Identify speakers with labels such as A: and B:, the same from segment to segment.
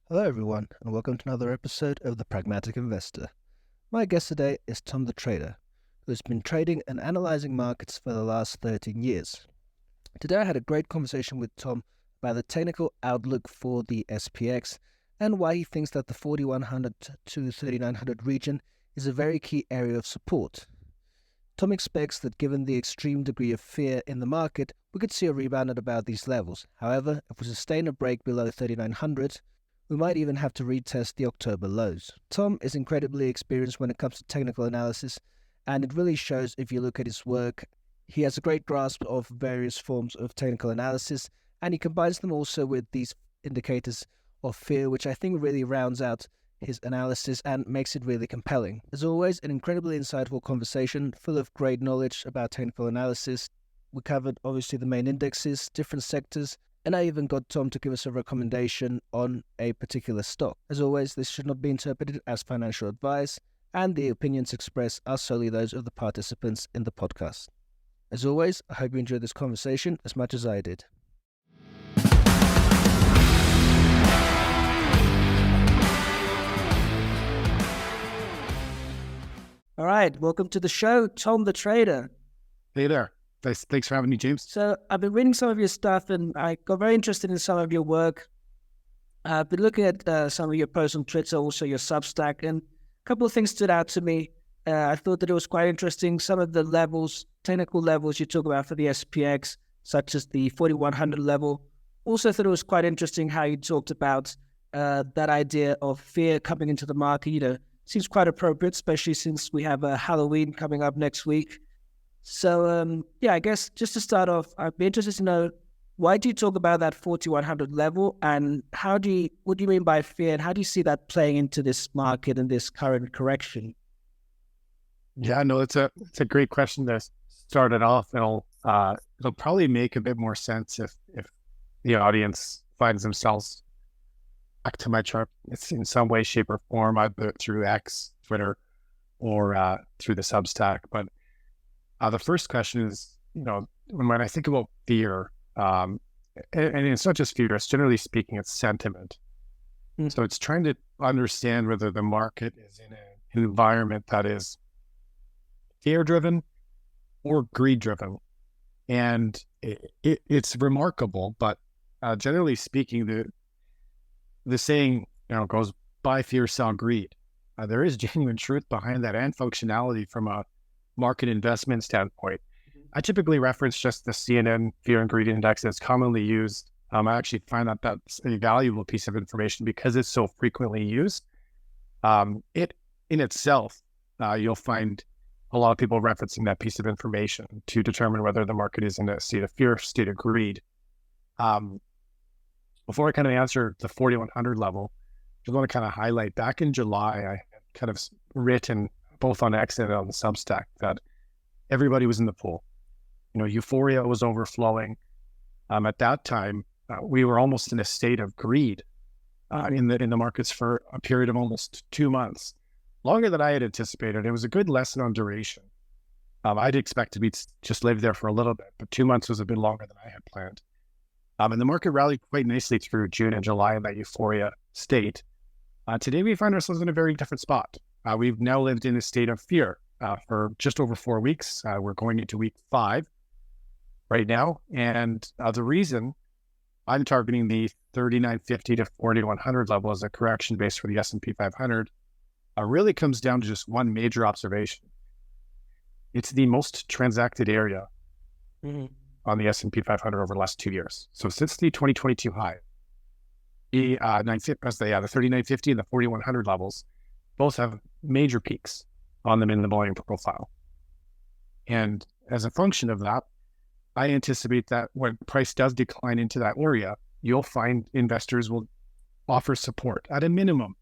A: Hello everyone, and welcome to another episode of The Pragmatic Investor. My guest today is Tom the Trader, who has been trading and analyzing markets for the last 13 years. Today I had a great conversation with Tom about the technical outlook for the SPX and why he thinks that the 4100 to 3900 region is a very key area of support. Tom expects that given the extreme degree of fear in the market, we could see a rebound at about these levels. However, if we sustain a break below 3900, we might even have to retest the October lows. Tom is incredibly experienced when it comes to technical analysis, and it really shows if you look at his work. He has a great grasp of various forms of technical analysis, and he combines them also with these indicators of fear, which I think really rounds out his analysis and makes it really compelling. As always, an incredibly insightful conversation full of great knowledge about technical analysis. We covered obviously the main indexes, different sectors, and I even got Tom to give us a recommendation on a particular stock. As always, this should not be interpreted as financial advice, and the opinions expressed are solely those of the participants in the podcast. As always, I hope you enjoyed this conversation as much as I did. All right, welcome to the show, Tom the Trader.
B: Hey there. Thanks for having me, James.
A: So I've been reading some of your stuff and I got very interested in some of your work. I've been looking at some of your posts on Twitter, also your Substack, and a couple of things stood out to me. I thought that it was quite interesting. Some of the levels, technical levels you talk about for the SPX, such as the 4100 level. Also thought it was quite interesting how you talked about that idea of fear coming into the market. Seems quite appropriate, especially since we have Halloween coming up next week. So, I guess just to start off, I'd be interested to know, why do you talk about that 4100 level, and what do you mean by fear, and how do you see that playing into this market and this current correction?
B: Yeah, no, it's a great question to start it off. It'll probably make a bit more sense if the audience finds themselves back to my chart. It's in some way, shape, or form, either through X, Twitter, or through the Substack. But the first question is, when I think about fear, and it's not just fear, it's generally speaking, it's sentiment. So it's trying to understand whether the market is in an environment that is fear-driven or greed-driven. And it's remarkable, but generally speaking, the saying, goes, buy fear, sell greed. There is genuine truth behind that and functionality from a market investment standpoint. I typically reference just the CNN Fear and Greed Index that's commonly used. I actually find that that's a valuable piece of information because it's so frequently used. It in itself, you'll find a lot of people referencing that piece of information to determine whether the market is in a state of fear, state of greed. Before I kind of answer the 4100 level, I just want to kind of highlight, back in July, I had kind of written both on X and on the Substack that everybody was in the pool. Euphoria was overflowing. At that time, we were almost in a state of greed in the markets for a period of almost 2 months, longer than I had anticipated. It was a good lesson on duration. I'd expect to just live there for a little bit, but 2 months was a bit longer than I had planned. And the market rallied quite nicely through June and July in that euphoria state. Today, we find ourselves in a very different spot. We've now lived in a state of fear for just over 4 weeks. We're going into week 5 right now. And the reason I'm targeting the 3950 to 4100 level as a correction base for the S&P 500 really comes down to just one major observation. It's the most transacted area on the S&P 500 over the last 2 years. So since the 2022 high, the 3950 and the 4100 levels both have major peaks on them in the volume profile. And as a function of that, I anticipate that when price does decline into that area, you'll find investors will offer support. At a minimum,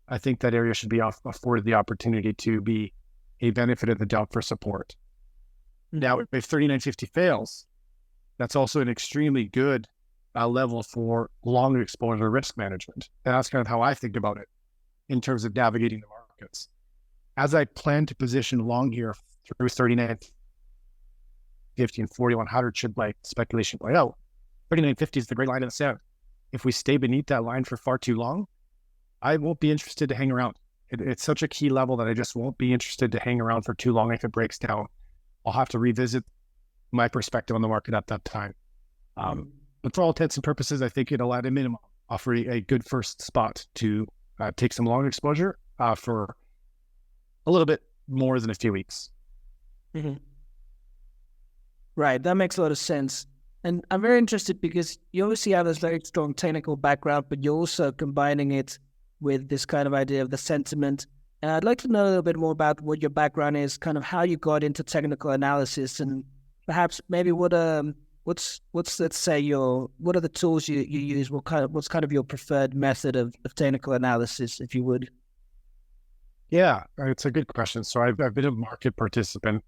B: I think that area should be afforded the opportunity to be a benefit of the doubt for support. Now, if 3950 fails, that's also an extremely good level for long exposure risk management. And that's kind of how I think about it in terms of navigating the markets. As I plan to position long here through 3950 and 4100 should speculation play out, 3950 is the great line in the sand. If we stay beneath that line for far too long, I won't be interested to hang around. It's such a key level that I just won't be interested to hang around for too long. If it breaks down, I'll have to revisit my perspective on the market at that time. But for all intents and purposes, I think it'll at a minimum offer a good first spot to take some long exposure for a little bit more than a few weeks.
A: Mm-hmm. Right, that makes a lot of sense. And I'm very interested because you obviously have this very strong technical background, but you're also combining it with this kind of idea of the sentiment. And I'd like to know a little bit more about what your background is, kind of how you got into technical analysis, and perhaps maybe what let's say what are the tools you use? What's kind of your preferred method of technical analysis, if you would?
B: Yeah, it's a good question. So I've been a market participant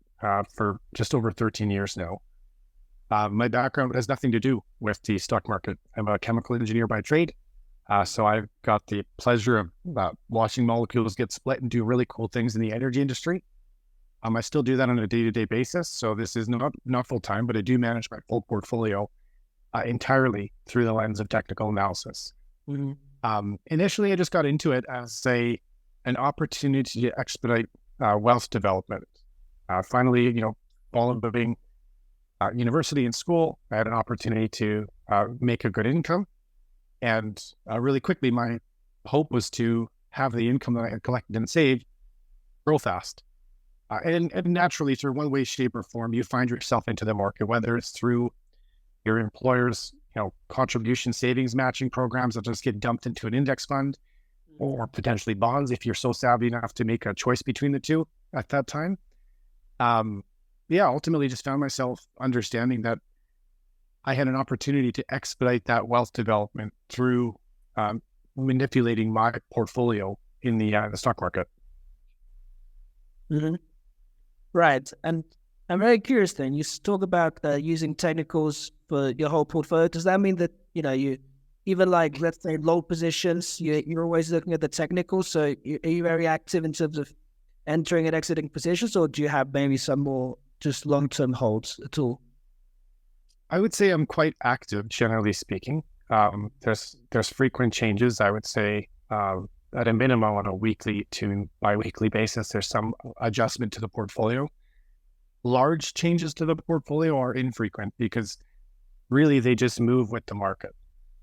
B: for just over 13 years now. My background has nothing to do with the stock market. I'm a chemical engineer by trade. So I've got the pleasure of watching molecules get split and do really cool things in the energy industry. I still do that on a day-to-day basis. So this is not full-time, but I do manage my full portfolio entirely through the lens of technical analysis. Mm-hmm. Initially, I just got into it as an opportunity to expedite wealth development. Finally, following university and school, I had an opportunity to make a good income. And really quickly, my hope was to have the income that I had collected and saved grow fast. And naturally, through one way, shape, or form, you find yourself into the market, whether it's through your employer's contribution savings matching programs that just get dumped into an index fund, or potentially bonds if you're so savvy enough to make a choice between the two at that time. Ultimately just found myself understanding that I had an opportunity to expedite that wealth development through manipulating my portfolio in the stock market.
A: Mm-hmm. Right. And I'm very curious then, you talk about using technicals for your whole portfolio. Does that mean that, you even like, let's say, low positions, you're always looking at the technicals? So are you very active in terms of entering and exiting positions, or do you have maybe some more just long-term holds at all?
B: I would say I'm quite active, generally speaking. There's frequent changes. I would say at a minimum on a weekly to bi-weekly basis, there's some adjustment to the portfolio. Large changes to the portfolio are infrequent because really they just move with the market.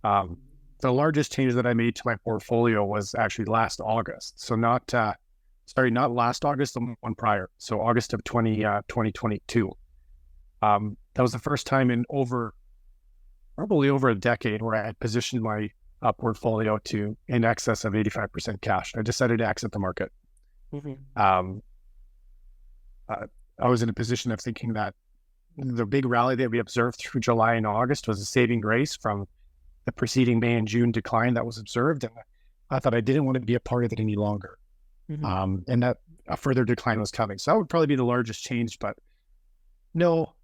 B: The largest change that I made to my portfolio was actually last August. So not last August, the one prior. So August of 2022. That was the first time in probably over a decade where I had positioned my portfolio to in excess of 85% cash. I decided to exit the market. Mm-hmm. I was in a position of thinking that the big rally that we observed through July and August was a saving grace from the preceding May and June decline that was observed. And I thought I didn't want to be a part of it any longer. Mm-hmm. And that a further decline was coming. So that would probably be the largest change, but no,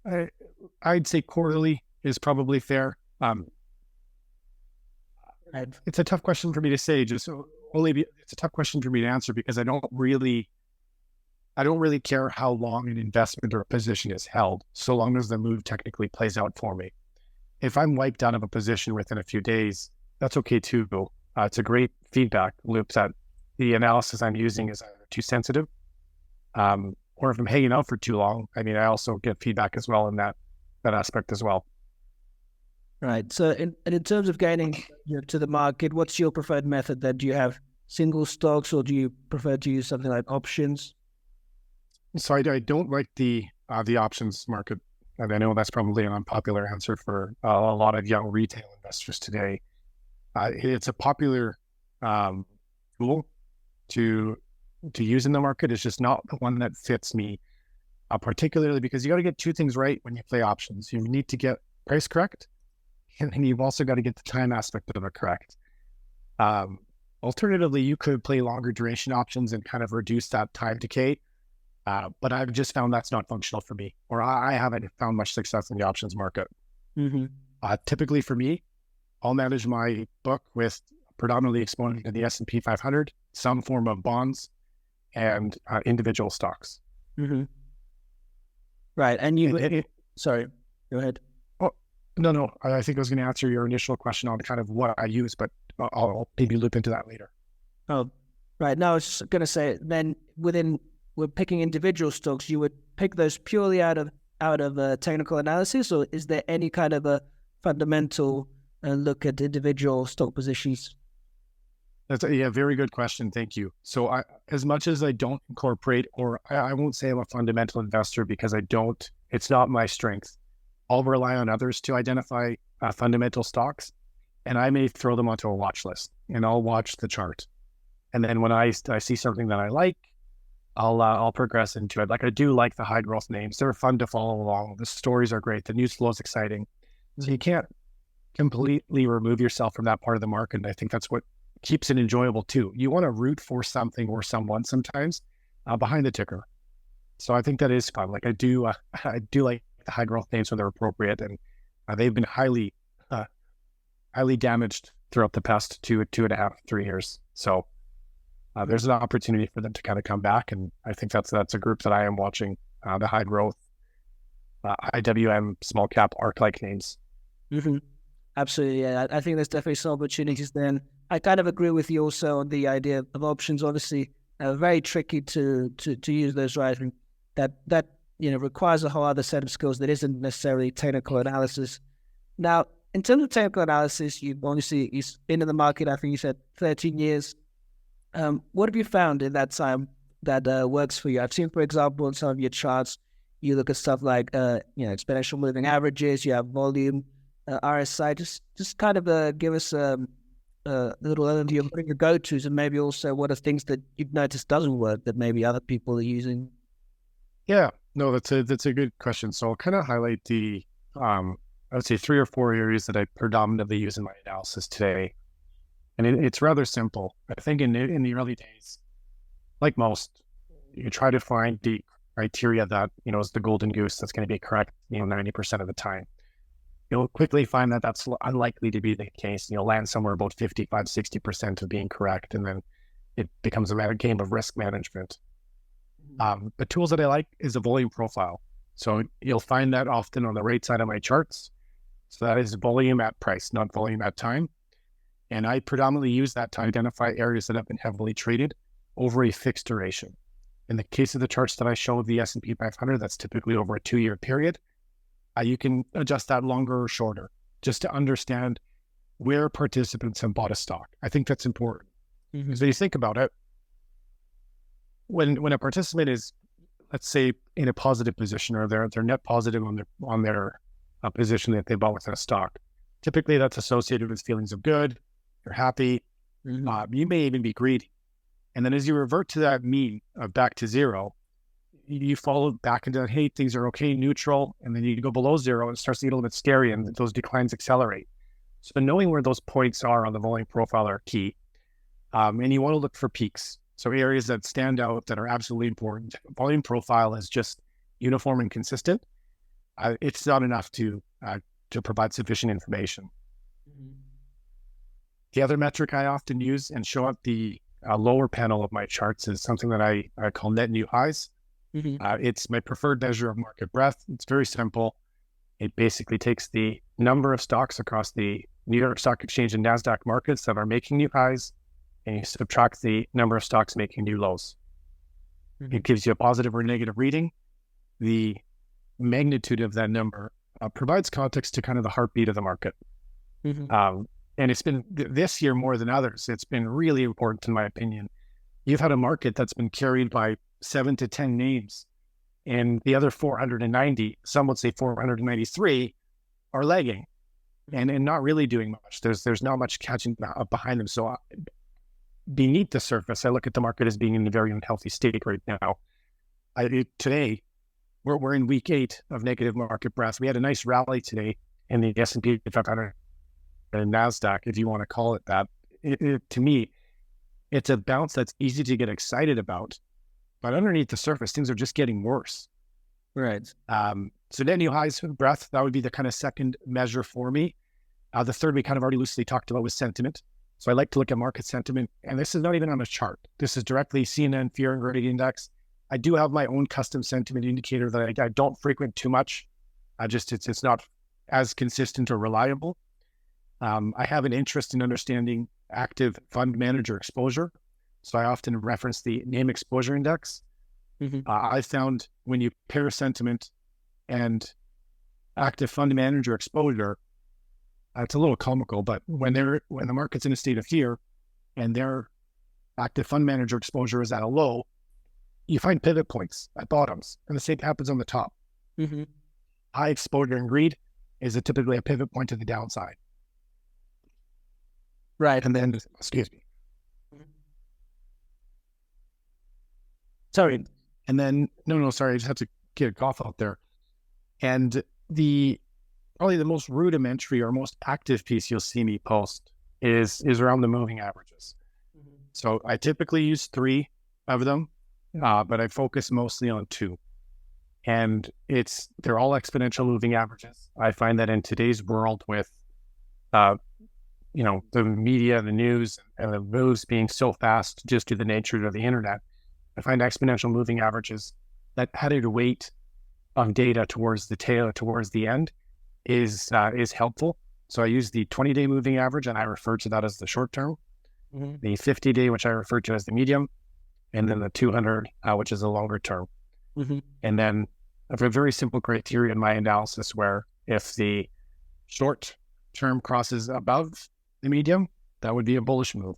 B: I'd say quarterly is probably fair. It's a tough question for me to say, it's a tough question for me to answer because I don't really care how long an investment or a position is held, so long as the move technically plays out for me. If I'm wiped out of a position within a few days, that's okay too. It's a great feedback loop that the analysis I'm using is either too sensitive, or if I'm hanging out for too long. I mean, I also get feedback as well in that aspect as well.
A: Right. So in terms of gaining to the market, what's your preferred method then? Do you have single stocks, or do you prefer to use something like options?
B: So I don't like the options market. And I know that's probably an unpopular answer for a lot of young retail investors today. It's a popular tool to use in the market. It's just not the one that fits me, particularly because you got to get two things right when you play options. You need to get price correct, and then you've also got to get the time aspect of it correct. Alternatively, you could play longer duration options and kind of reduce that time decay. But I've just found that's not functional for me, or I haven't found much success in the options market. Mm-hmm. Typically for me, I'll manage my book with predominantly exposure to the S&P 500, some form of bonds, and individual stocks. Mm-hmm.
A: Right. And sorry, go ahead.
B: Oh, no. I think I was going to answer your initial question on kind of what I use, but I'll maybe loop into that later.
A: Oh, right. No, I was just going to say, then we're picking individual stocks, you would pick those purely out of technical analysis, or is there any kind of a fundamental look at individual stock positions?
B: That's very good question. Thank you. So as much as I don't incorporate, or I won't say I'm a fundamental investor because it's not my strength. I'll rely on others to identify fundamental stocks, and I may throw them onto a watch list and I'll watch the chart. And then when I see something that I like, I'll progress into it. Like, I do like the high growth names. They're fun to follow along. The stories are great. The news flow is exciting. So you can't completely remove yourself from that part of the market. And I think that's what keeps it enjoyable too. You want to root for something or someone sometimes behind the ticker. So I think that is fun. Like, I do like the high growth names when they're appropriate, and they've been highly damaged throughout the past 2.5, 3 years. So there's an opportunity for them to kind of come back, and I think that's a group that I am watching. The high growth, IWM, small cap, ARC-like names.
A: Mm-hmm. Absolutely, yeah. I think there's definitely some opportunities there. And I kind of agree with you also on the idea of options. Obviously, very tricky to use those, right? And that requires a whole other set of skills that isn't necessarily technical analysis. Now, in terms of technical analysis, you've been in the market, I think you said 13 years. What have you found in that time that works for you? I've seen, for example, in some of your charts, you look at stuff like exponential moving averages, you have volume, RSI. Just kind of give us a little overview of what are your go-tos, and maybe also what are things that you've noticed doesn't work that maybe other people are using.
B: Yeah, no, that's a good question. So I'll kind of highlight I would say 3 or 4 areas that I predominantly use in my analysis today. And it's rather simple. I think in the early days, like most, you try to find the criteria that, is the golden goose that's going to be correct, 90% of the time. You'll quickly find that that's unlikely to be the case. You'll land somewhere about 55, 60% of being correct. And then it becomes a game of risk management. The tools that I like is a volume profile. So you'll find that often on the right side of my charts. So that is volume at price, not volume at time. And I predominantly use that to identify areas that have been heavily traded over a fixed duration. In the case of the charts that I show of the S&P 500, that's typically over a 2-year period. You can adjust that longer or shorter just to understand where participants have bought a stock. I think that's important. Mm-hmm. So you think about it, when a participant is, let's say, in a positive position, or they're net positive on their position that they bought within a stock, typically that's associated with feelings of good. You're happy. Mm-hmm. You may even be greedy. And then as you revert to that mean of back to zero, you follow back into, hey, things are okay, neutral. And then you go below zero and it starts to get a little bit scary, and those declines accelerate. So knowing where those points are on the volume profile are key. And you want to look for peaks. So areas that stand out that are absolutely important. Volume profile is just uniform and consistent. It's not enough to provide sufficient information. Mm-hmm. The other metric I often use and show up the lower panel of my charts is something that I call net new highs. Mm-hmm. It's my preferred measure of market breadth. It's very simple. It basically takes the number of stocks across the New York Stock Exchange and NASDAQ markets that are making new highs, and you subtract the number of stocks making new lows. Mm-hmm. It gives you a positive or negative reading. The magnitude of that number provides context to kind of the heartbeat of the market. Mm-hmm. And it's been, this year more than others, it's been really important in my opinion. You've had a market that's been carried by 7 to 10 names, and the other 490, some would say 493, are lagging and not really doing much. There's not much catching up behind them. So beneath the surface, I look at the market as being in a very unhealthy state right now. Today, we're in week 8 of negative market breadth. We had a nice rally today in the S&P 500 and NASDAQ, if you want to call it that. To me, it's a bounce that's easy to get excited about, but underneath the surface, things are just getting worse.
A: Right.
B: So net new highs breadth, that would be the kind of second measure for me. The third we kind of already loosely talked about was sentiment. So I like to look at market sentiment, and this is not even on a chart. This is directly CNN Fear and Greed Index. I do have my own custom sentiment indicator that I don't frequent too much. It's not as consistent or reliable. I have an interest in understanding active fund manager exposure. So I often reference the name exposure index. I found when you pair sentiment and active fund manager exposure, it's a little comical, but when the market's in a state of fear and their active fund manager exposure is at a low, you find pivot points at bottoms, and the same happens on the top. High exposure and greed is typically a pivot point to the downside.
A: Right.
B: And then, excuse me.
A: Sorry.
B: And then, sorry, I just had to get a cough out there. And probably the most rudimentary or most active piece you'll see me post is around the moving averages. So I typically use 3 of them, but I focus mostly on 2. And they're all exponential moving averages. I find that in today's world with, the media, the news, and the moves being so fast just due to the nature of the internet, I find exponential moving averages, that added weight of data towards the end is helpful. So I use the 20-day moving average, and I refer to that as the short term, the 50-day, which I refer to as the medium, and then the 200, which is a longer term. And then I have a very simple criteria in my analysis where if the short term crosses above the medium, that would be a bullish move.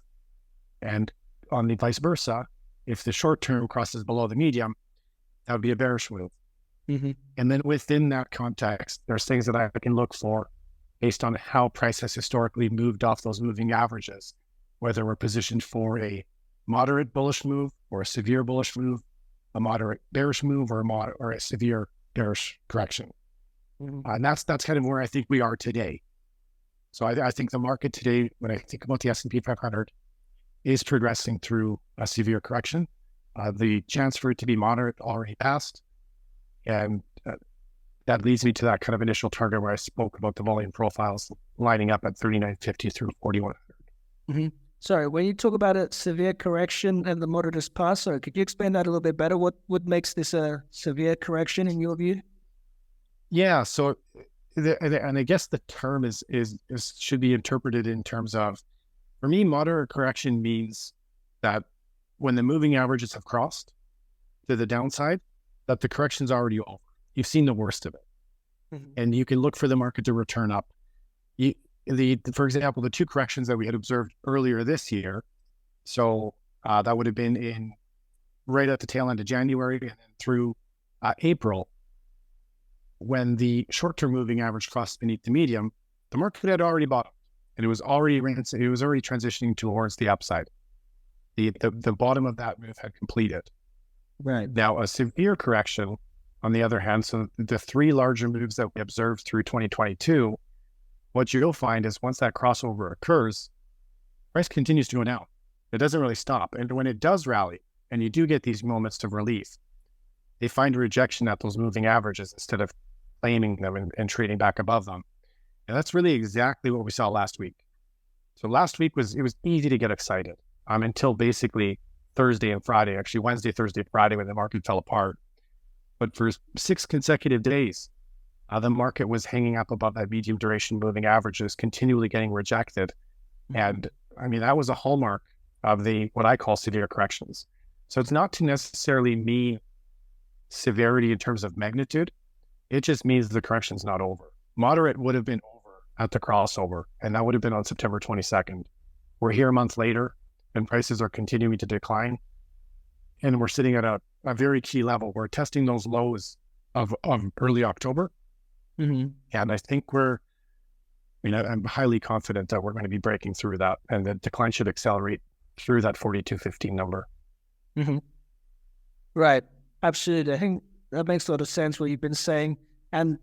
B: And on the vice versa, if the short term crosses below the medium, that would be a bearish move. And then within that context, there's things that I can look for based on how price has historically moved off those moving averages, whether we're positioned for a moderate bullish move or a severe bullish move, a moderate bearish move, or a severe bearish correction. And that's kind of where I think we are today. So I think the market today, when I think about the S&P 500, is progressing through a severe correction. The chance for it to be moderate already passed. And that leads me to that kind of initial target where I spoke about the volume profiles lining up at 3950 through 4100.
A: Sorry, when you talk about a severe correction and the moderate is past, sorry, could you explain that a little bit better? What makes this a severe correction in your view?
B: Yeah, so and I guess the term is should be interpreted in terms of, for me, moderate correction means that when the moving averages have crossed to the downside, that the correction's already over. You've seen the worst of it. And you can look for the market to return up. For example, the 2 corrections that we had observed earlier this year, so that would have been right at the tail end of January and then through April, when the short-term moving average crossed beneath the medium, the market had already bottomed, and it was already transitioning towards the upside. The bottom of that move had completed.
A: Right.
B: Now, a severe correction, on the other hand, so the 3 larger moves that we observed through 2022, what you'll find is once that crossover occurs, price continues to go down. It doesn't really stop. And when it does rally, and you do get these moments of relief, they find a rejection at those moving averages instead of claiming them and trading back above them. And that's really exactly what we saw last week. So last week it was easy to get excited until basically Thursday and Friday, actually Wednesday, Thursday, Friday, when the market fell apart. But for 6 consecutive days, the market was hanging up above that medium duration moving averages, continually getting rejected. And I mean, that was a hallmark of what I call severe corrections. So it's not to necessarily mean severity in terms of magnitude. It just means the correction's not over. Moderate would have been over at the crossover, and that would have been on September 22nd. We're here a month later, and prices are continuing to decline. And we're sitting at a very key level. We're testing those lows of early October. And I think I'm highly confident that we're going to be breaking through that, and the decline should accelerate through that 42.15 number.
A: Right. Absolutely. I think that makes a lot of sense what you've been saying. And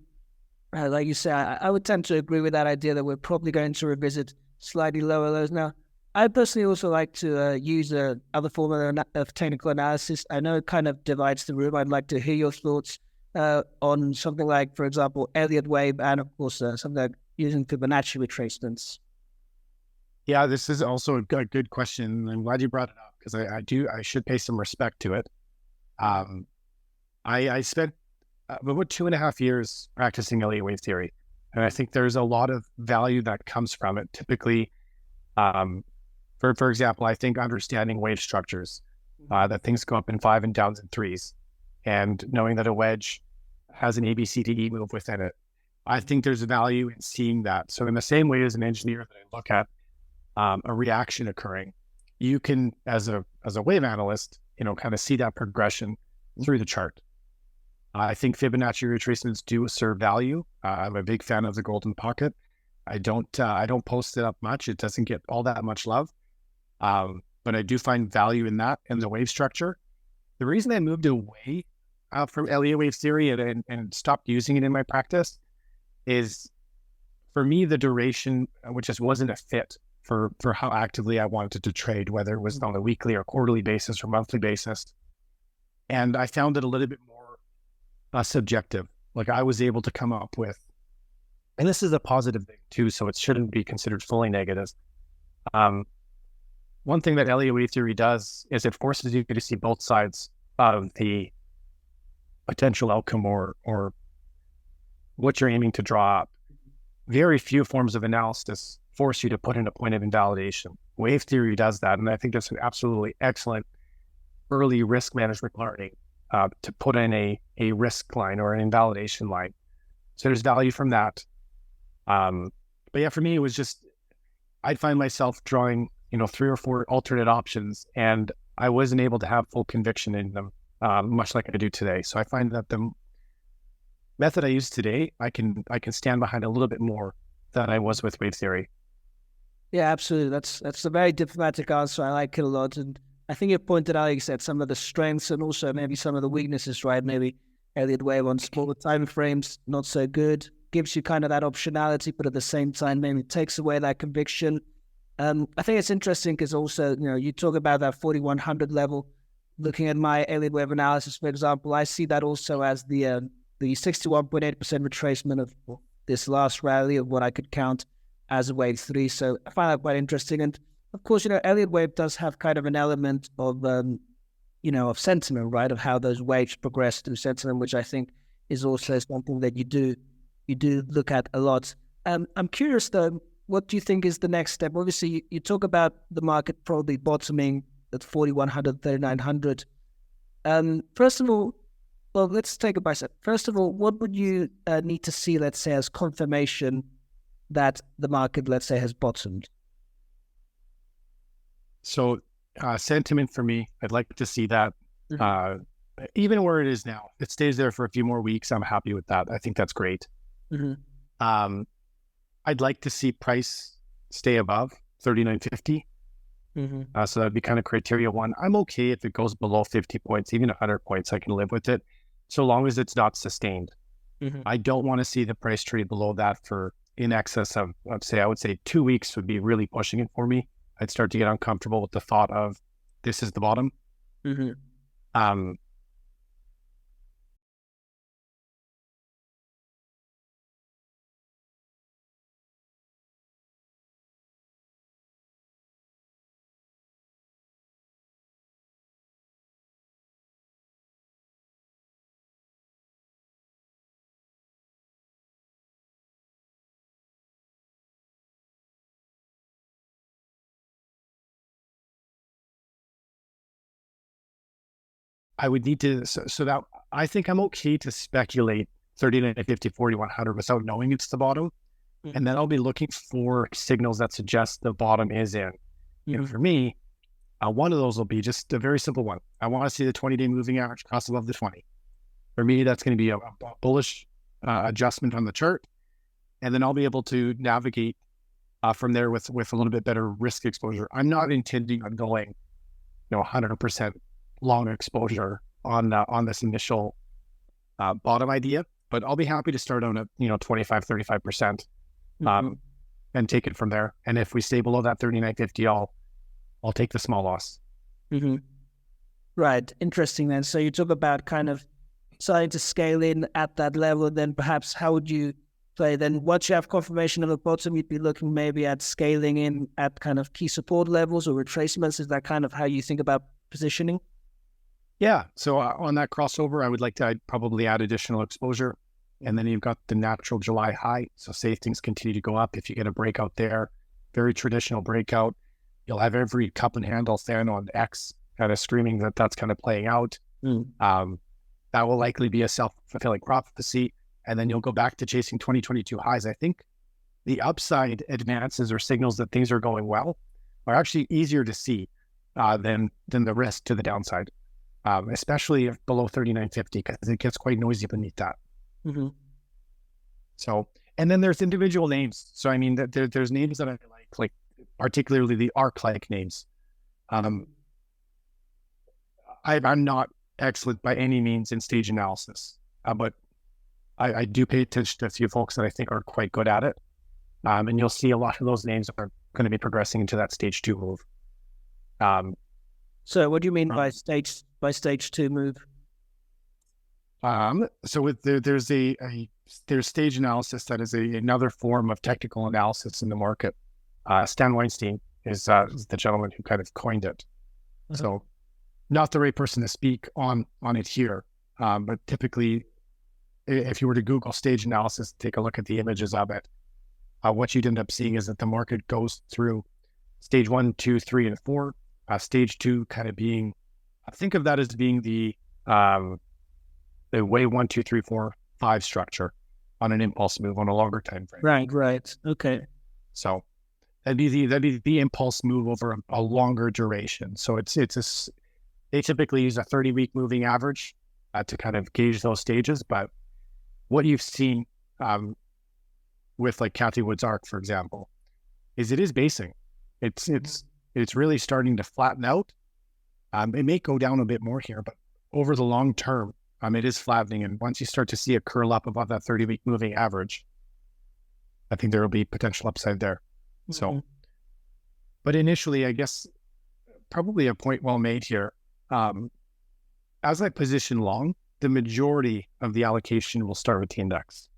A: like you say, I would tend to agree with that idea that we're probably going to revisit slightly lower lows. Now, I personally also like to use other form of technical analysis. I know it kind of divides the room. I'd like to hear your thoughts on something like, for example, Elliott wave, and of course, something like using Fibonacci retracements.
B: Yeah, this is also a good question. I'm glad you brought it up because I should pay some respect to it. I spent about 2.5 years practicing Elliott wave theory, and I think there's a lot of value that comes from it. Typically, For example, I think understanding wave structures, that things go up in 5 and downs in 3s, and knowing that a wedge has an ABCDE move within it. I think there's value in seeing that. So in the same way as an engineer that I look at a reaction occurring, you can, as a wave analyst, kind of see that progression through the chart. I think Fibonacci retracements do serve value. I'm a big fan of the golden pocket. I don't post it up much. It doesn't get all that much love. But I do find value in that and the wave structure. The reason I moved away from Elliott wave theory and stopped using it in my practice is, for me, the duration, which just wasn't a fit for how actively I wanted to trade, whether it was on a weekly or quarterly basis or monthly basis. And I found it a little bit more subjective. Like, I was able to come up with, and this is a positive thing too, so it shouldn't be considered fully negative. One thing that Elliott wave theory does is it forces you to see both sides of the potential outcome or what you're aiming to draw up. Very few forms of analysis force you to put in a point of invalidation. Wave theory does that, and I think that's an absolutely excellent early risk management learning, to put in a risk line or an invalidation line. So there's value from that. But yeah, for me, it was just, I'd find myself drawing, 3 or 4 alternate options, and I wasn't able to have full conviction in them, much like I do today. So I find that the method I use today, I can stand behind a little bit more than I was with wave theory.
A: Yeah, absolutely. That's a very diplomatic answer. I like it a lot. And I think you pointed out, you said, some of the strengths and also maybe some of the weaknesses, right? Maybe Elliott wave on smaller time frames, not so good. Gives you kind of that optionality, but at the same time, maybe takes away that conviction. I think it's interesting because also, you talk about that 4100 level. Looking at my Elliott wave analysis, for example, I see that also as the 61.8% retracement of this last rally of what I could count as a wave 3. So I find that quite interesting. And of course, Elliott wave does have kind of an element of, of sentiment, right? Of how those waves progress through sentiment, which I think is also something that you do look at a lot. I'm curious though, what do you think is the next step? Obviously, you talk about the market probably bottoming at 4,100, 3,900. First of all, well, let's take it by step. First of all, what would you need to see, let's say, as confirmation that the market, let's say, has bottomed?
B: So sentiment for me, I'd like to see that even where it is now, it stays there for a few more weeks. I'm happy with that. I think that's great. Mm-hmm. I'd like to see price stay above 39.50. Mm-hmm. So that'd be kind of criteria 1. I'm okay if it goes below 50 points, even 100 points, I can live with it, so long as it's not sustained. Mm-hmm. I don't want to see the price trade below that for in excess of, I would say 2 weeks would be really pushing it for me. I'd start to get uncomfortable with the thought of this is the bottom. Mm-hmm. I would need to, so that I think I'm okay to speculate 39.50, 4,100 without knowing it's the bottom. Mm-hmm. And then I'll be looking for signals that suggest the bottom is in. Mm-hmm. For me, one of those will be just a very simple one. I want to see the 20-day moving average cross above the 20. For me, that's going to be a bullish adjustment on the chart. And then I'll be able to navigate from there with a little bit better risk exposure. I'm not intending on going, 100% long exposure on this initial bottom idea, but I'll be happy to start on a 25, 35% and take it from there. And if we stay below that 39.50, I'll take the small loss.
A: Mm-hmm. Right. Interesting then. So you talk about kind of starting to scale in at that level, and then perhaps how would you play then? Once you have confirmation of the bottom, you'd be looking maybe at scaling in at kind of key support levels or retracements. Is that kind of how you think about positioning?
B: Yeah. So on that crossover, I'd probably add additional exposure. And then you've got the natural July high. So say things continue to go up. If you get a breakout there, very traditional breakout, You'll have every cup and handle fan on X kind of screaming that that's kind of playing out. That will likely be a self-fulfilling prophecy. And then you'll go back to chasing 2022 highs. I think the upside advances or signals that things are going well are actually easier to see than the risk to the downside, especially if below 39.50, because it gets quite noisy beneath that. So, and then there's individual names. So, I mean, there's names that I like particularly the ARC-like names. I'm not excellent by any means in stage analysis, but I do pay attention to a few folks that I think are quite good at it. And you'll see a lot of those names are going to be progressing into that stage 2 move.
A: So what do you mean by stage 2 move?
B: So there's stage analysis that is another form of technical analysis in the market. Stan Weinstein is the gentleman who kind of coined it. So not the right person to speak on it here, but typically if you were to Google stage analysis, take a look at the images of it, what you'd end up seeing is that the market goes through stage 1, 2, 3, and 4. Stage 2 kind of being, think of that as being the way 1, 2, 3, 4, 5 structure on an impulse move on a longer time frame.
A: Right. Okay.
B: So that'd be the impulse move over a longer duration. So they typically use a 30-week moving average to kind of gauge those stages. But what you've seen with like Cathie Wood's ARC, for example, is it is basing. It's really starting to flatten out. It may go down a bit more here, but over the long term, it is flattening. And once you start to see it curl up above that 30-week moving average, I think there will be potential upside there. So, but initially, I guess probably a point well made here. As I position long, the majority of the allocation will start with the index.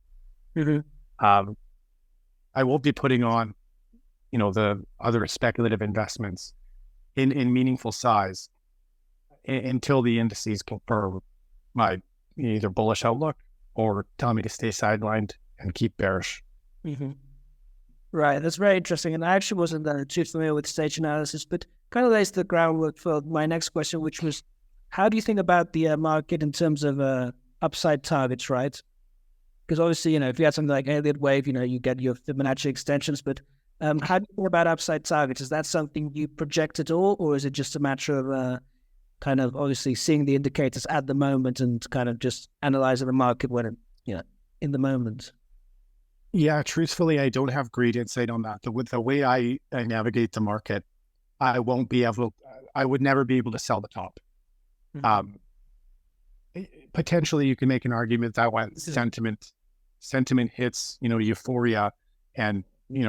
B: I won't be putting on, the other speculative investments in meaningful size until the indices confirm my either bullish outlook or tell me to stay sidelined and keep bearish.
A: Right, that's very interesting. And I actually wasn't too familiar with stage analysis, but kind of lays the groundwork for my next question, which was, how do you think about the market in terms of upside targets, right? Because obviously, if you had something like Elliott Wave, you get your Fibonacci extensions, but how do you think about upside targets? Is that something you project at all, or is it just a matter of kind of obviously seeing the indicators at the moment and kind of just analyzing the market when in the moment?
B: Yeah, truthfully, I don't have great insight on that. With the way I navigate the market, I would never be able to sell the top. Potentially, you can make an argument that when sentiment hits, euphoria, and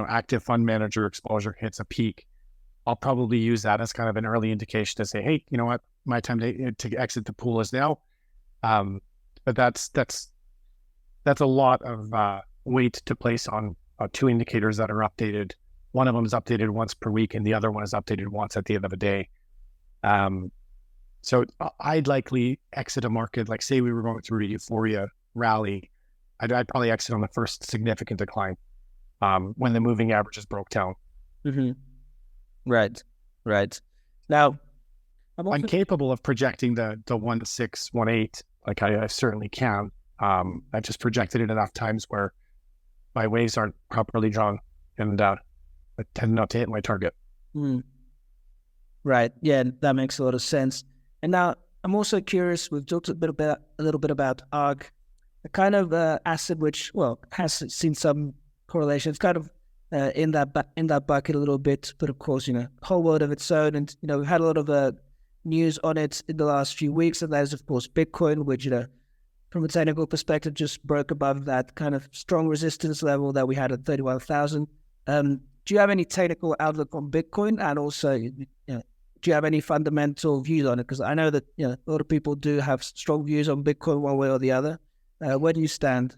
B: active fund manager exposure hits a peak, I'll probably use that as kind of an early indication to say, hey, you know what, my time to exit the pool is now. But that's a lot of weight to place on 2 indicators that are updated. One of them is updated once per week, and the other one is updated once at the end of a day. So I'd likely exit a market, like say we were going through a euphoria rally, I'd probably exit on the first significant decline when the moving averages broke down.
A: Right. Now,
B: I'm capable of projecting the 1.6, 1.8, like I certainly can. I've just projected it enough times where my waves aren't properly drawn, and I tend not to hit my target.
A: Right. Yeah, that makes a lot of sense. And now I'm also curious. We've talked a little bit about ARG, a kind of asset which, has seen some correlation. It's kind of in that bucket a little bit, but of course, whole world of its own. And we've had a lot of news on it in the last few weeks, and that is of course Bitcoin, which from a technical perspective, just broke above that kind of strong resistance level that we had at 31,000. Do you have any technical outlook on Bitcoin? And also, do you have any fundamental views on it? Because I know that a lot of people do have strong views on Bitcoin one way or the other. Where do you stand?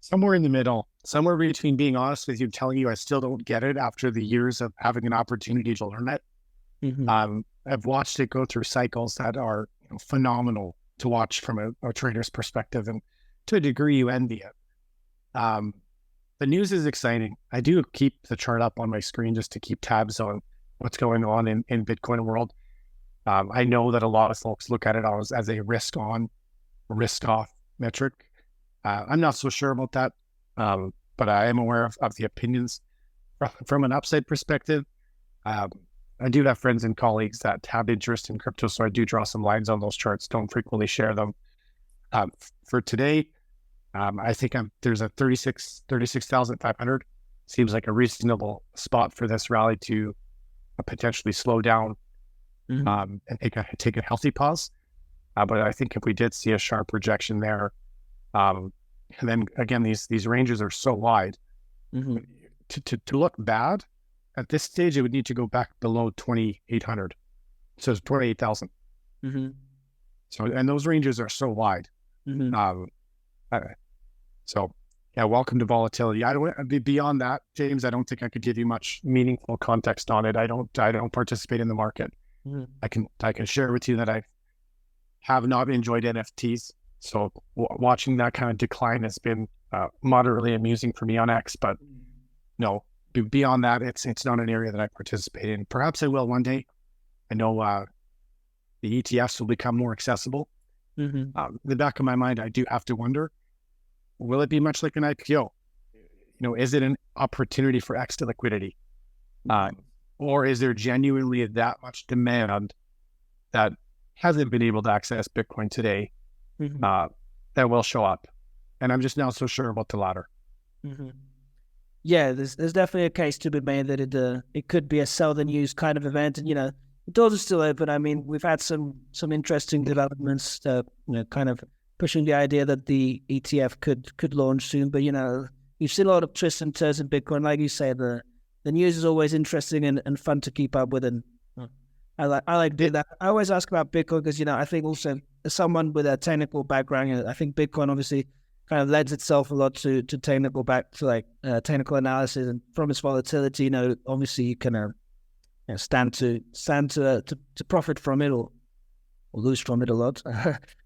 B: Somewhere in the middle, somewhere between being honest with you, telling you I still don't get it after the years of having an opportunity to learn it. I've watched it go through cycles that are phenomenal to watch from a trader's perspective, and to a degree you envy it. the news is exciting. I do keep the chart up on my screen just to keep tabs on what's going on in Bitcoin world. I know that a lot of folks look at it as a risk on, risk off metric. I'm not so sure about that, but I am aware of the opinions from an upside perspective. I do have friends and colleagues that have interest in crypto, so I do draw some lines on those charts. Don't frequently share them. For today, I think there's a 36,500. Seems like a reasonable spot for this rally to potentially slow down and take a healthy pause. But I think if we did see a sharp rejection there, and then again, these ranges are so wide. To look bad at this stage, it would need to go back below 2,800. So it's 28,000. So, and those ranges are so wide. So yeah, welcome to volatility. I don't beyond that, James. I don't think I could give you much meaningful context on it. I don't participate in the market. I can share with you that I have not enjoyed NFTs. So watching that kind of decline has been moderately amusing for me on X, but no, beyond that, it's not an area that I participate in. Perhaps I will one day. I know the ETFs will become more accessible. In the back of my mind, I do have to wonder, will it be much like an IPO? Is it an opportunity for extra liquidity? Or is there genuinely that much demand that hasn't been able to access Bitcoin today that will show up? And I'm just not so sure about the latter.
A: Yeah, there's definitely a case to be made that it could be a sell the news kind of event, and the doors are still open. I mean, we've had some interesting developments, kind of pushing the idea that the ETF could launch soon. But you've seen a lot of twists and turns in Bitcoin, like you say. The news is always interesting and fun to keep up with, and I like doing that. I always ask about Bitcoin because I think also as someone with a technical background, I think Bitcoin obviously kind of lends itself a lot to technical technical analysis, and from its volatility, obviously you can stand to profit from it or lose from it a lot,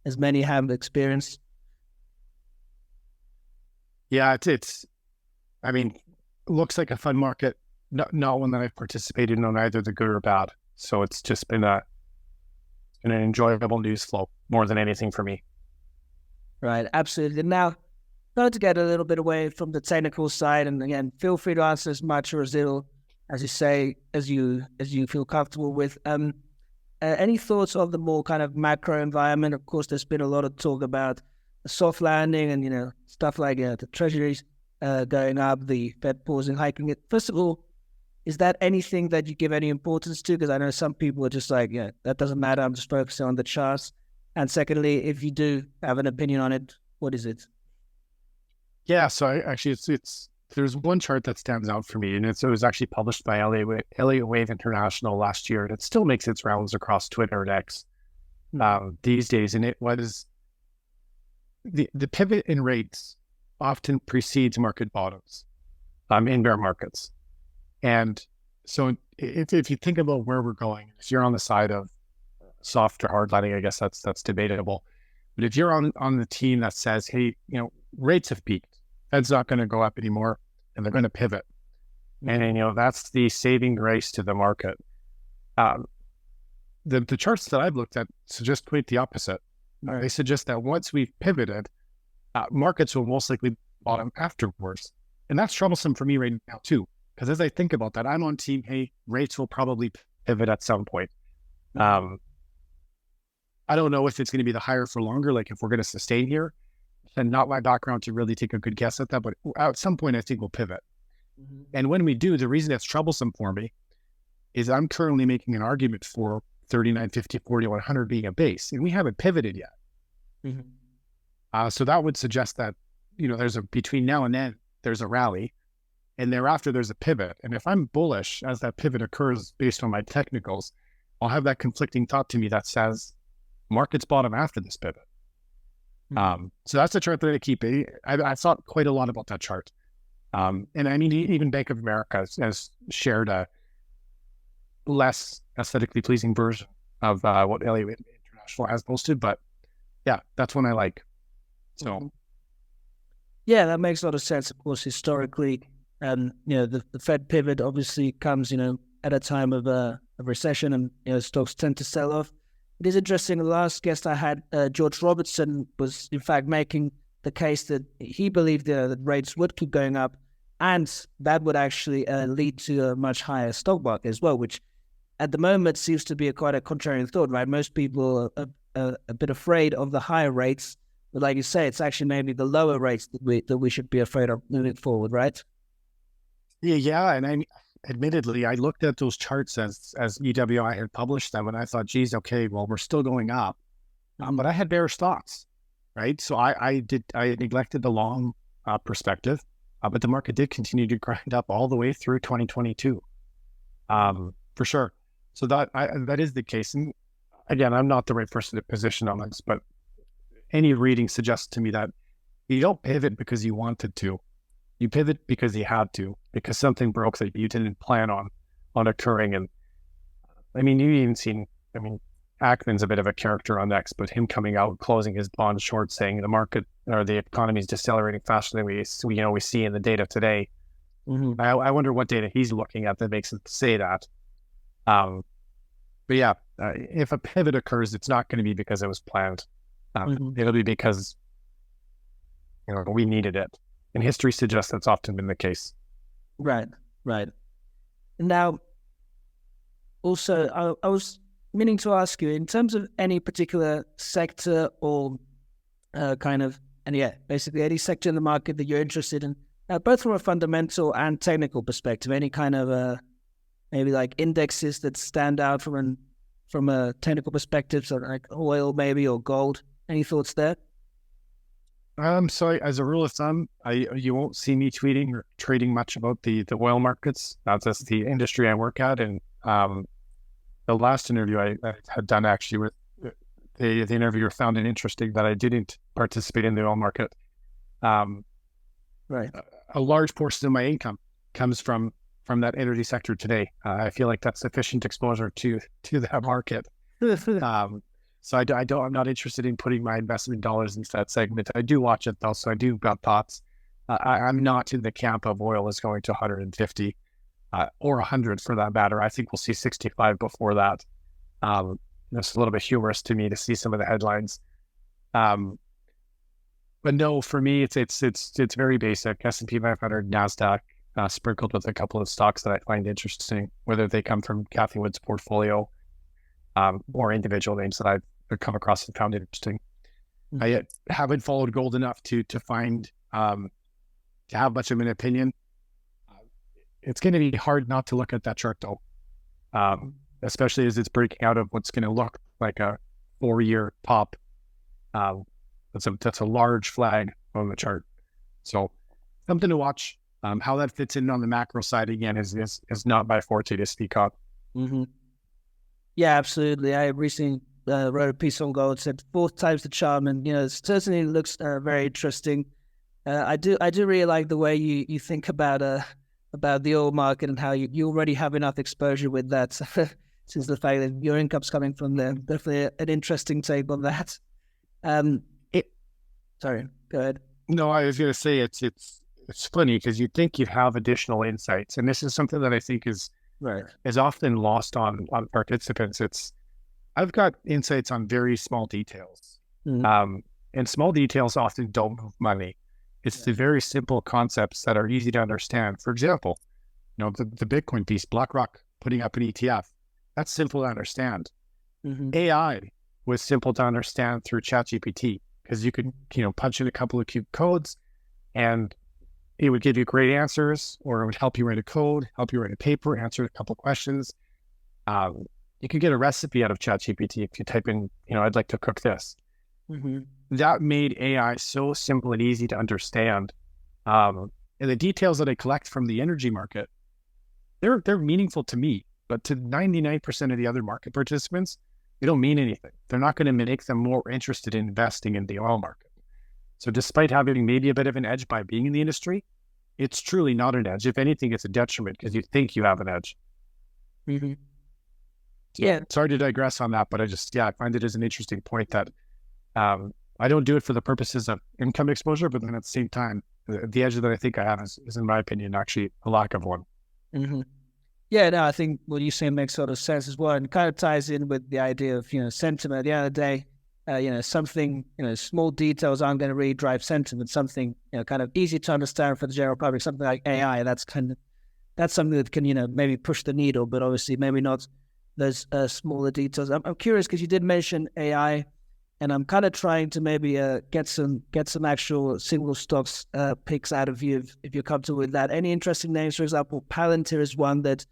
A: as many have experienced.
B: Yeah, it's. I mean, looks like a fun market. Not one that I've participated in on either the good or bad. So it's just been an enjoyable news flow more than anything for me.
A: Right, absolutely. Now, going to get a little bit away from the technical side, and again, feel free to answer as much or as little as you say, as you feel comfortable with. Any thoughts on the more kind of macro environment? Of course, there's been a lot of talk about a soft landing and stuff like the treasuries going up, the Fed pausing, hiking it. First of all, is that anything that you give any importance to? Because I know some people are just like, that doesn't matter. I'm just focusing on the charts. And secondly, if you do have an opinion on it, what is it?
B: Yeah, so there's one chart that stands out for me, and it was actually published by Elliott Wave International last year, and it still makes its rounds across Twitter and X these days. And it was the pivot in rates often precedes market bottoms in bear markets. And so if you think about where we're going, if you're on the side of soft or hard landing, I guess that's debatable. But if you're on the team that says, hey, rates have peaked, Fed's not going to go up anymore, and they're going to pivot. And, that's the saving grace to the market. The charts that I've looked at suggest quite the opposite. They suggest that once we've pivoted, markets will most likely bottom afterwards. And that's troublesome for me right now too, because as I think about that, I'm on team, hey, rates will probably pivot at some point. I don't know if it's going to be the higher for longer, like if we're going to sustain here, and not my background to really take a good guess at that, but at some point I think we'll pivot. And when we do, the reason it's troublesome for me is I'm currently making an argument for 39.50, 4100 being a base, and we haven't pivoted yet. So that would suggest that, between now and then, there's a rally, and thereafter there's a pivot. And if I'm bullish as that pivot occurs based on my technicals, I'll have that conflicting thought to me that says market's bottom after this pivot. So that's the chart that I keep. I thought quite a lot about that chart. And I mean, even Bank of America has shared a less aesthetically pleasing version of what Elliott International has posted. But yeah, that's one I like. So.
A: Yeah, that makes a lot of sense. Of course, historically, the Fed pivot obviously comes, at a time of a recession, and stocks tend to sell off. It is interesting. The last guest I had, George Robertson, was in fact making the case that he believed that rates would keep going up, and that would actually lead to a much higher stock market as well, which at the moment seems to be quite a contrarian thought, right? Most people are a bit afraid of the higher rates, but like you say, it's actually maybe the lower rates that we should be afraid of moving forward, right?
B: Yeah, and admittedly, I looked at those charts as EWI had published them, and I thought, geez, okay, well, we're still going up, but I had bearish thoughts, right? So I neglected the long perspective, but the market did continue to grind up all the way through 2022, for sure. So that is the case. And again, I'm not the right person to position on this, but any reading suggests to me that you don't pivot because you wanted to. You pivot because you had to, because something broke that you didn't plan on occurring. And I mean, you've even seen, Ackman's a bit of a character on X, but him coming out, closing his bond short, saying the market or the economy is decelerating faster than we see in the data today. Mm-hmm. I wonder what data he's looking at that makes it say that. But yeah, if a pivot occurs, it's not going to be because it was planned. It'll be because we needed it, and history suggests that's often been the case.
A: Right. Now, also, I was meaning to ask you, in terms of any particular sector or basically any sector in the market that you're interested in, both from a fundamental and technical perspective, any kind of maybe like indexes that stand out from a technical perspective, so like oil maybe or gold. Any thoughts there?
B: So as a rule of thumb, you won't see me tweeting or trading much about the oil markets. That's the industry I work at. And the last interview I had done actually with the interviewer found it interesting that I didn't participate in the oil market.
A: Right.
B: A large portion of my income comes from that energy sector today. I feel like that's sufficient exposure to that market. So I'm not interested in putting my investment dollars into that segment. I do watch it though, so I do got thoughts. I'm not in the camp of oil is going to 150 or 100 for that matter. I think we'll see 65 before that. It's a little bit humorous to me to see some of the headlines. But no, for me, it's very basic. S&P 500, NASDAQ, sprinkled with a couple of stocks that I find interesting, whether they come from Cathie Wood's portfolio or individual names that I've come across and found interesting. Mm-hmm. I haven't followed gold enough to find to have much of an opinion. It's going to be hard not to look at that chart though, especially as it's breaking out of what's going to look like a 4-year top. That's a large flag on the chart. So something to watch. How that fits in on the macro side again is not my forte to speak on.
A: Mm-hmm. Yeah, absolutely. I recently wrote a piece on gold, said 4 times the charm, and it certainly looks very interesting. I do really like the way you think about the oil market and how you already have enough exposure with that. Since the fact that your income's coming from there, definitely an interesting take on that. Sorry, go ahead.
B: No, I was going to say it's funny because you think you have additional insights, and this is something that I think is often lost on participants. I've got insights on very small details, and small details often don't move money. It's the very simple concepts that are easy to understand. For example, the Bitcoin piece, BlackRock putting up an ETF, that's simple to understand. Mm-hmm. AI was simple to understand through ChatGPT because you could punch in a couple of cute codes and it would give you great answers, or it would help you write a code, help you write a paper, answer a couple of questions. You could get a recipe out of ChatGPT if you type in, I'd like to cook this. Mm-hmm. That made AI so simple and easy to understand. And the details that I collect from the energy market, they're meaningful to me, but to 99% of the other market participants, they don't mean anything. They're not going to make them more interested in investing in the oil market. So despite having maybe a bit of an edge by being in the industry, it's truly not an edge. If anything, it's a detriment because you think you have an edge.
A: Mm-hmm.
B: Yeah. Sorry to digress on that, but I find it as an interesting point that I don't do it for the purposes of income exposure, but then at the same time, the edge that I think I have is in my opinion, actually a lack of one.
A: Mm-hmm. Yeah, no, I think what you say makes sort of sense as well, and kind of ties in with the idea of, sentiment. At the end of the day, something, small details aren't going to really drive sentiment. Something, kind of easy to understand for the general public, something like AI, that's something that can, maybe push the needle, but obviously maybe not those smaller details. I'm curious because you did mention AI, and I'm kind of trying to maybe get some actual single stocks picks out of you if you're comfortable with that. Any interesting names, for example, Palantir is one that,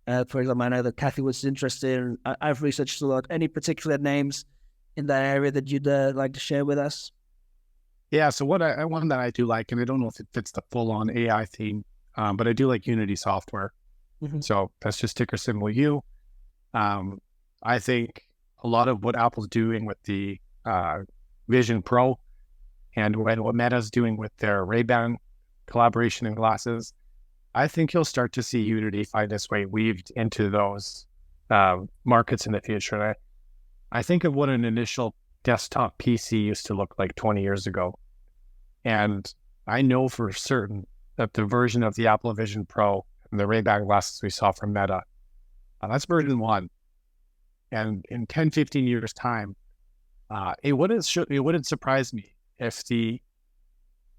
A: for example, I know that Kathy was interested in. I've researched a lot. Any particular names in that area that you'd like to share with us?
B: Yeah, so one that I do like, and I don't know if it fits the full-on AI theme, but I do like Unity software.
A: Mm-hmm.
B: So that's just ticker symbol U. I think a lot of what Apple's doing with the Vision Pro and what Meta's doing with their Ray-Ban collaboration and glasses, I think you'll start to see Unity find its way weaved into those markets in the future. And I think of what an initial desktop PC used to look like 20 years ago. And I know for certain that the version of the Apple Vision Pro and the Ray-Ban glasses we saw from Meta, that's version 1. And in 10, 15 years' time, it wouldn't surprise me if the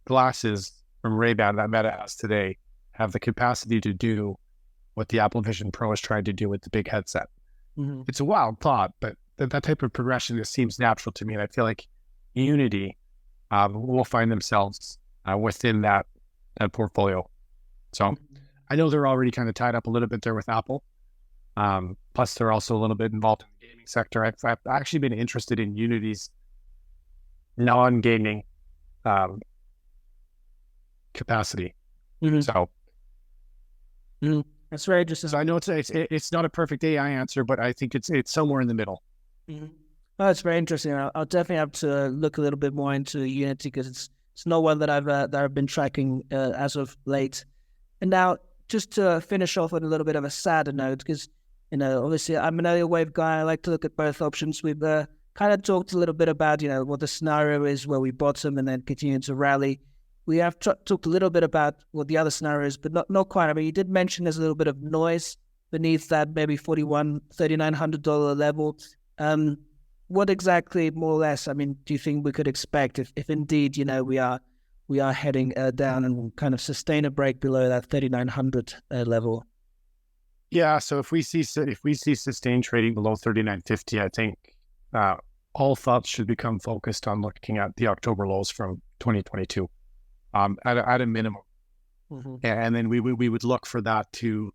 B: glasses from Ray-Ban that Meta has today have the capacity to do what the Apple Vision Pro is trying to do with the big headset.
A: Mm-hmm.
B: It's a wild thought, but that type of progression just seems natural to me. And I feel like Unity will find themselves within that portfolio. So I know they're already kind of tied up a little bit there with Apple. Plus, they're also a little bit involved in the gaming sector. I've actually been interested in Unity's non-gaming capacity.
A: Mm-hmm.
B: So
A: that's very interesting.
B: So I know it's not a perfect AI answer, but I think it's somewhere in the middle.
A: Mm-hmm. Oh, that's very interesting. I'll definitely have to look a little bit more into Unity because it's not one that I've been tracking as of late. And now, just to finish off on a little bit of a sadder note, because obviously I'm an early wave guy. I like to look at both options. We've kind of talked a little bit about what the scenario is where we bottom and then continue to rally. We have talked a little bit about what the other scenario is, but not quite. I mean, you did mention there's a little bit of noise beneath that maybe $3,900 level. What exactly, more or less, I mean, do you think we could expect if indeed, we are heading down and kind of sustain a break below that 3,900 level?
B: Yeah. So if we see sustained trading below 3,950, I think all thoughts should become focused on looking at the October lows from 2022 at a minimum.
A: Mm-hmm.
B: And then we would look for that to.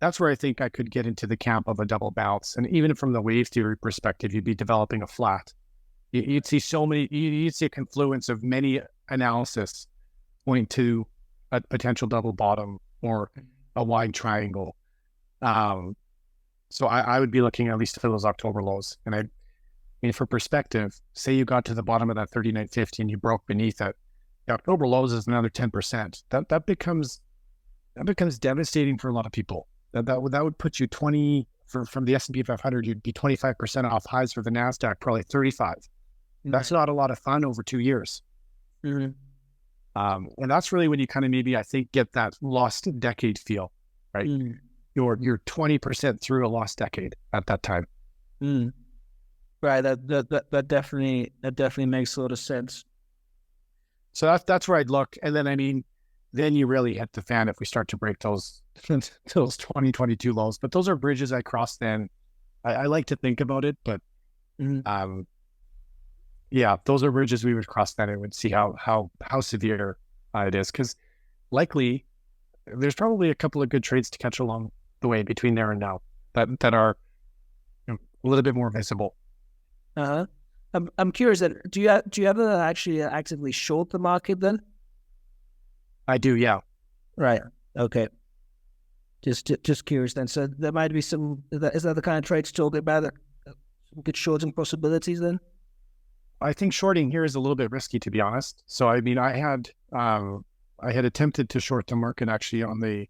B: That's where I think I could get into the camp of a double bounce. And even from the wave theory perspective, you'd be developing a flat. You'd see you'd see a confluence of many analysis point to a potential double bottom or a wide triangle. So I would be looking at least for those October lows. And I mean, for perspective, say you got to the bottom of that 3,950 and you broke beneath it, the October lows is another 10%. That becomes devastating for a lot of people. That would put you 20 from the S&P 500. You'd be 25% off highs for the NASDAQ, probably 35. Mm-hmm. That's not a lot of fun over 2 years.
A: Mm-hmm.
B: And that's really when you kind of maybe I think get that lost decade feel, right?
A: Mm.
B: You're 20% through a lost decade at that time.
A: Mm. Right. That definitely makes a lot of sense.
B: So that's where I'd look, and then I mean, then you really hit the fan if we start to break those 2022 lows. But those are bridges I cross. Then I like to think about it, but yeah, those are bridges we would cross then and would see how severe it is, because likely there's probably a couple of good trades to catch along the way between there and now that are a little bit more visible.
A: I'm curious that do you ever actually actively short the market then?
B: I do, yeah.
A: Right. Okay. Just curious then. So there might be is that the kind of trade to talk about? Some good shorting possibilities then?
B: I think shorting here is a little bit risky, to be honest. So I mean, I had attempted to short the market actually on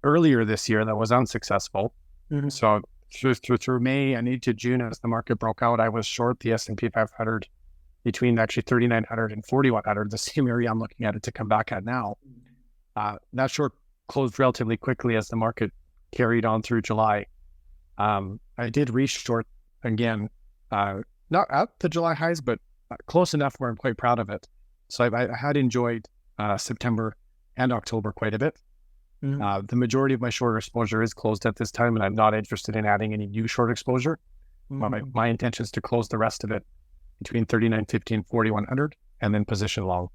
B: earlier this year. That was unsuccessful. Mm-hmm. So through May and into June, as the market broke out, I was short the S&P 500 between actually 3,900 and 4,100, the same area I'm looking at it to come back at now. That short closed relatively quickly as the market carried on through July. I did re-short again, not at the July highs, but close enough where I'm quite proud of it. So I had enjoyed September and October quite a bit. The majority of my short exposure is closed at this time, and I'm not interested in adding any new short exposure. My intention is to close the rest of it between 39.50 and 4,100, and then position long.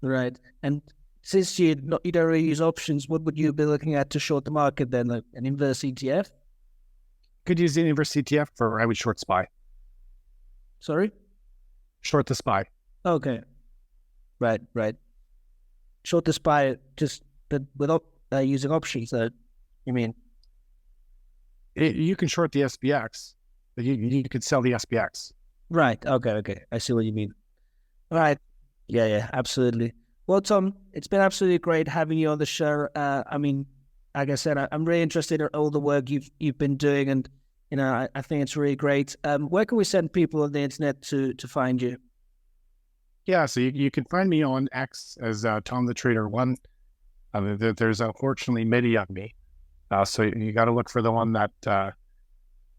A: Right. And since you don't really use options, what would you be looking at to short the market then? Like an inverse ETF?
B: Could use the inverse ETF, or I would short SPY.
A: Sorry?
B: Short the SPY.
A: Okay. Right. Short the SPY just without using options, you mean?
B: You can short the SPX, but you could sell the SPX.
A: Right. Okay. I see what you mean. Right. Yeah, absolutely. Well, Tom, it's been absolutely great having you on the show. Like I said, I'm really interested in all the work you've been doing, and I think it's really great. Where can we send people on the internet to find you?
B: Yeah, so you can find me on X as tomthetrader1. There's unfortunately many of me, so you got to look for the one that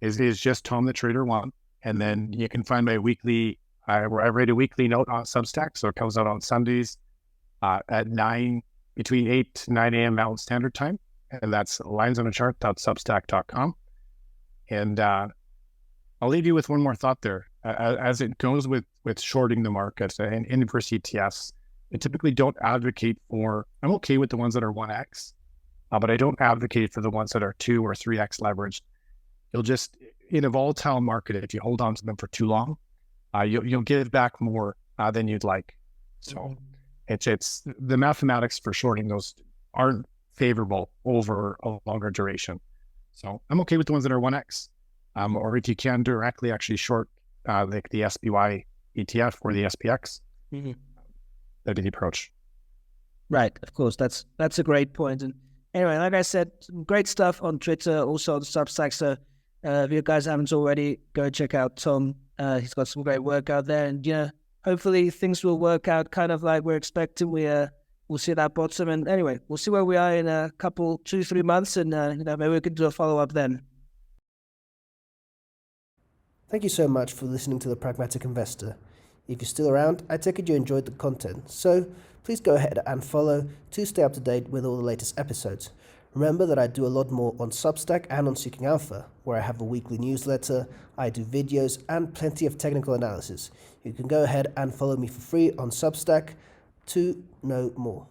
B: is just tomthetrader1, and then you can find my weekly. I write a weekly note on Substack, so it comes out on Sundays at between 8 to 9 a.m. Mountain Standard Time, and that's linesonachart.substack.com. And I'll leave you with one more thought there. As it goes with shorting the market and inverse ETFs, I typically don't advocate for. I'm okay with the ones that are 1x, but I don't advocate for the ones that are 2 or 3x leveraged. You'll just, in a volatile market, if you hold on to them for too long, you'll give back more than you'd like. So it's the mathematics for shorting those aren't favorable over a longer duration. So I'm okay with the ones that are 1x, or if you can directly actually short like the SPY ETF or the SPX, that'd be the approach.
A: Right, of course, that's a great point. And anyway, like I said, some great stuff on Twitter, also on Substack. So if you guys haven't already, go check out Tom. He's got some great work out there, and hopefully things will work out kind of like we're expecting. We'll see that bottom, and anyway, we'll see where we are in a couple, 2-3 months, and maybe we can do a follow up then. Thank you so much for listening to The Pragmatic Investor. If you're still around, I take it you enjoyed the content, so please go ahead and follow to stay up to date with all the latest episodes. Remember that I do a lot more on Substack and on Seeking Alpha, where I have a weekly newsletter, I do videos, and plenty of technical analysis. You can go ahead and follow me for free on Substack to know more.